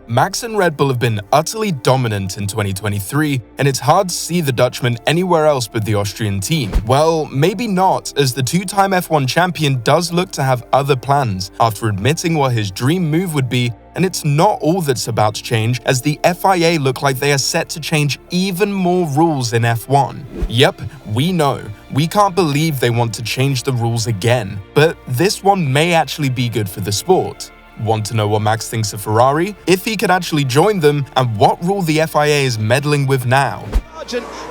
Max and Red Bull have been utterly dominant in 2023, and it's hard to see the Dutchman anywhere else but the Austrian team. Well, maybe not, as the two-time F1 champion does look to have other plans after admitting what his dream move would be, and it's not all that's about to change, as the FIA look like they are set to change even more rules in F1. Yep, we know. We can't believe they want to change the rules again, but this one may actually be good for the sport. Want to know what Max thinks of Ferrari, if he could actually join them, and what rule the FIA is meddling with now?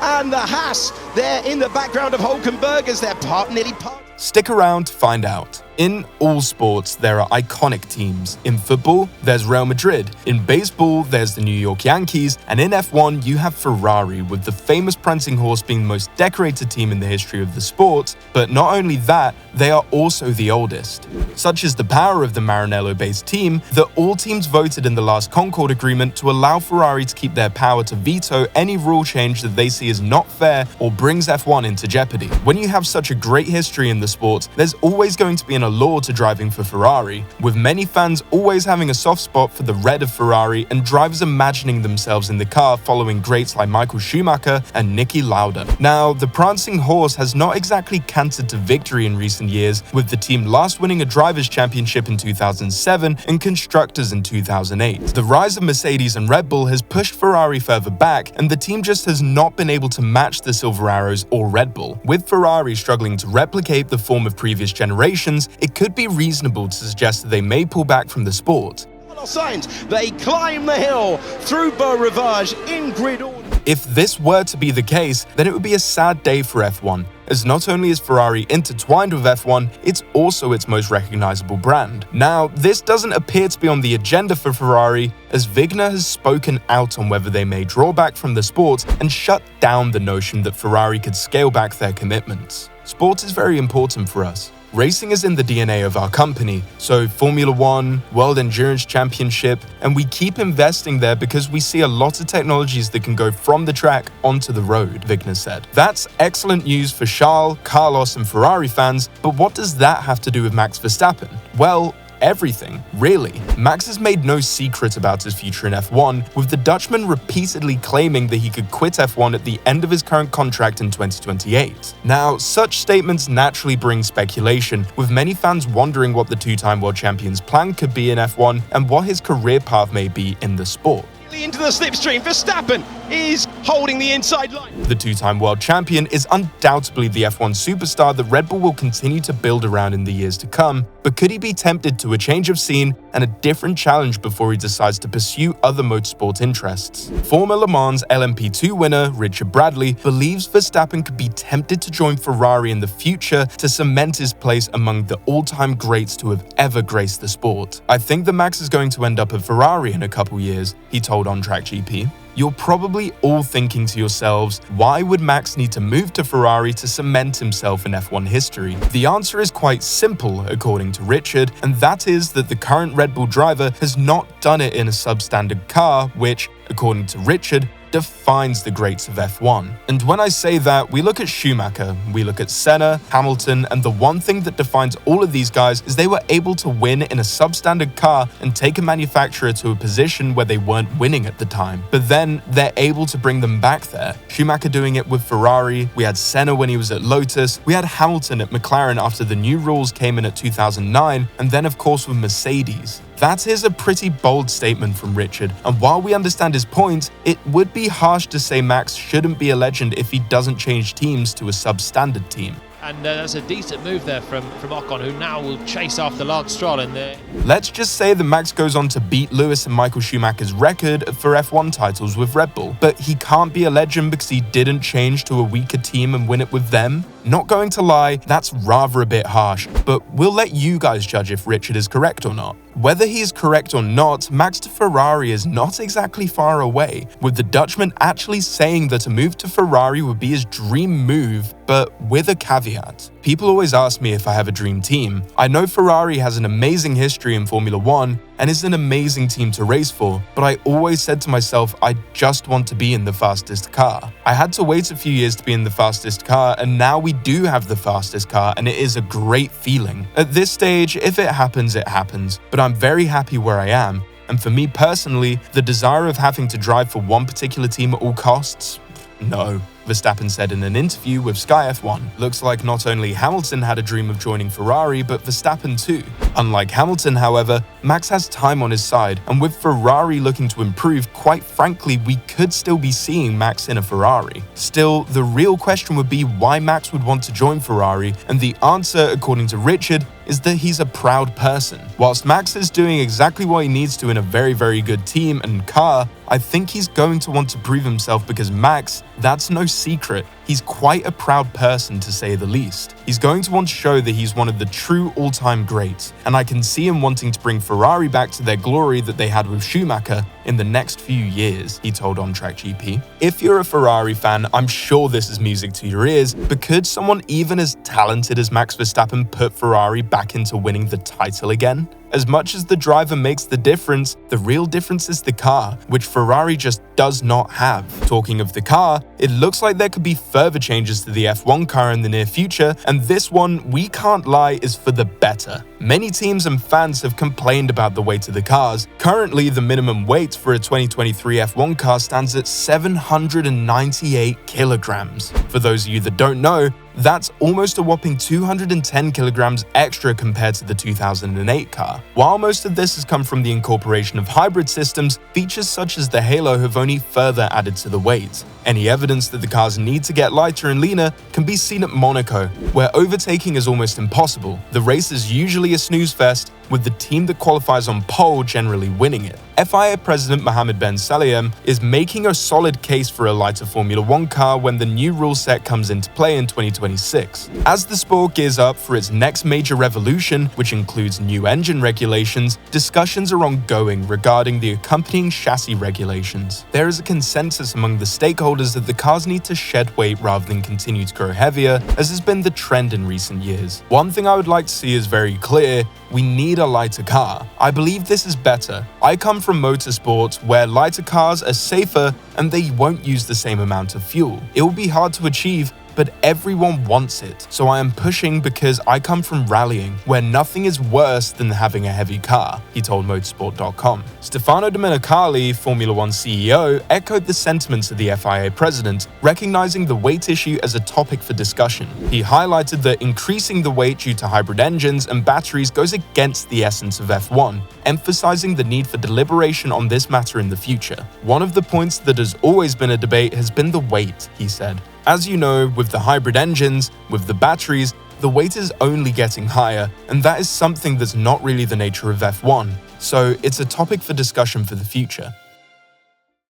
And the Haas, they're in the background of Hulkenberg as they're nearly part. Stick around to find out. In all sports, there are iconic teams. In football, there's Real Madrid. In baseball, there's the New York Yankees. And in F1, you have Ferrari, with the famous prancing horse being the most decorated team in the history of the sport. But not only that, they are also the oldest. Such is the power of the Maranello-based team that all teams voted in the last Concord Agreement to allow Ferrari to keep their power to veto any rule change that they see as not fair or brings F1 into jeopardy. When you have such a great history in the sport, there's always going to be an allure to driving for Ferrari, with many fans always having a soft spot for the red of Ferrari and drivers imagining themselves in the car following greats like Michael Schumacher and Niki Lauda. Now, the prancing horse has not exactly cantered to victory in recent years, with the team last winning a drivers' championship in 2007 and constructors in 2008. The rise of Mercedes and Red Bull has pushed Ferrari further back, and the team just has not been able to match the Silver Arrows or Red Bull. With Ferrari struggling to replicate the form of previous generations, it could be reasonable to suggest that they may pull back from the sport. Signs, they climb the hill through Beau Rivage in grid order. If this were to be the case, then it would be a sad day for F1, as not only is Ferrari intertwined with F1, it's also its most recognizable brand. Now, this doesn't appear to be on the agenda for Ferrari, as Wigner has spoken out on whether they may draw back from the sport and shut down the notion that Ferrari could scale back their commitments. Sport is very important for us. Racing is in the DNA of our company, so Formula 1, World Endurance Championship, and we keep investing there because we see a lot of technologies that can go from the track onto the road, Wigner said. That's excellent news for Charles, Carlos, and Ferrari fans, but what does that have to do with Max Verstappen? Well, everything, really. Max has made no secret about his future in F1, with the Dutchman repeatedly claiming that he could quit F1 at the end of his current contract in 2028. Now, such statements naturally bring speculation, with many fans wondering what the two-time world champion's plan could be in F1 and what his career path may be in the sport. Into the slipstream, Verstappen is holding the inside line. The two-time world champion is undoubtedly the F1 superstar that Red Bull will continue to build around in the years to come, but could he be tempted to a change of scene and a different challenge before he decides to pursue other motorsport interests? Former Le Mans LMP2 winner Richard Bradley believes Verstappen could be tempted to join Ferrari in the future to cement his place among the all-time greats to have ever graced the sport. I think that Max is going to end up at Ferrari in a couple years, he told On Track GP. You're probably all thinking to yourselves, why would Max need to move to Ferrari to cement himself in F1 history? The answer is quite simple, according to Richard, and that is that the current Red Bull driver has not done it in a substandard car, which, according to Richard, defines the greats of F1. And when I say that, we look at Schumacher, we look at Senna, Hamilton, and the one thing that defines all of these guys is they were able to win in a substandard car and take a manufacturer to a position where they weren't winning at the time. But then they're able to bring them back there. Schumacher doing it with Ferrari, we had Senna when he was at Lotus, we had Hamilton at McLaren after the new rules came in at 2009, and then of course with Mercedes. That is a pretty bold statement from Richard, and while we understand his point, it would be harsh to say Max shouldn't be a legend if he doesn't change teams to a substandard team. And that's a decent move there from Ocon, who now will chase after Lance Stroll in there. Let's just say that Max goes on to beat Lewis and Michael Schumacher's record for F1 titles with Red Bull, but he can't be a legend because he didn't change to a weaker team and win it with them. Not going to lie, that's rather a bit harsh, but we'll let you guys judge if Richard is correct or not. Whether he is correct or not, Max to Ferrari is not exactly far away, with the Dutchman actually saying that a move to Ferrari would be his dream move, but with a caveat. People always ask me if I have a dream team. I know Ferrari has an amazing history in Formula 1 and is an amazing team to race for, but I always said to myself I just want to be in the fastest car. I had to wait a few years to be in the fastest car, and now we do have the fastest car, and it is a great feeling. At this stage, if it happens, it happens, but I'm very happy where I am, And for me personally, the desire of having to drive for one particular team at all costs? No. Verstappen said in an interview with Sky F1. Looks like not only Hamilton had a dream of joining Ferrari, but Verstappen too. Unlike Hamilton, however, Max has time on his side, and with Ferrari looking to improve, quite frankly, we could still be seeing Max in a Ferrari. Still, the real question would be why Max would want to join Ferrari, and the answer, according to Richard, is that he's a proud person. Whilst Max is doing exactly what he needs to in a very, very good team and car, I think he's going to want to prove himself because Max, that's no secret, he's quite a proud person to say the least. He's going to want to show that he's one of the true all-time greats, and I can see him wanting to bring Ferrari back to their glory that they had with Schumacher in the next few years, he told On Track GP. If you're a Ferrari fan, I'm sure this is music to your ears, but could someone even as talented as Max Verstappen put Ferrari back into winning the title again? As much as the driver makes the difference, the real difference is the car, which Ferrari just does not have. Talking of the car, it looks like there could be further changes to the F1 car in the near future, and this one, we can't lie, is for the better. Many teams and fans have complained about the weight of the cars. Currently, the minimum weight for a 2023 F1 car stands at 798 kilograms. For those of you that don't know, that's almost a whopping 210 kilograms extra compared to the 2008 car. While most of this has come from the incorporation of hybrid systems, features such as the Halo have only further added to the weight. Any evidence that the cars need to get lighter and leaner can be seen at Monaco, where overtaking is almost impossible. The race is usually a snooze fest, with the team that qualifies on pole generally winning it. FIA President Mohammed Ben Sulayem is making a solid case for a lighter Formula 1 car when the new rule set comes into play in 2026. As the sport gears up for its next major revolution, which includes new engine regulations, discussions are ongoing regarding the accompanying chassis regulations. There is a consensus among the stakeholders that the cars need to shed weight rather than continue to grow heavier, as has been the trend in recent years. One thing I would like to see is very clear: we need a lighter car. I believe this is better. I come from motorsports where lighter cars are safer and they won't use the same amount of fuel. It will be hard to achieve, but everyone wants it. So I am pushing because I come from rallying, where nothing is worse than having a heavy car, he told motorsport.com. Stefano Domenicali, Formula 1 CEO, echoed the sentiments of the FIA president, recognizing the weight issue as a topic for discussion. He highlighted that increasing the weight due to hybrid engines and batteries goes against the essence of F1, emphasizing the need for deliberation on this matter in the future. One of the points that has always been a debate has been the weight, he said. As you know, with the hybrid engines, with the batteries, the weight is only getting higher, and that is something that's not really the nature of F1, so it's a topic for discussion for the future.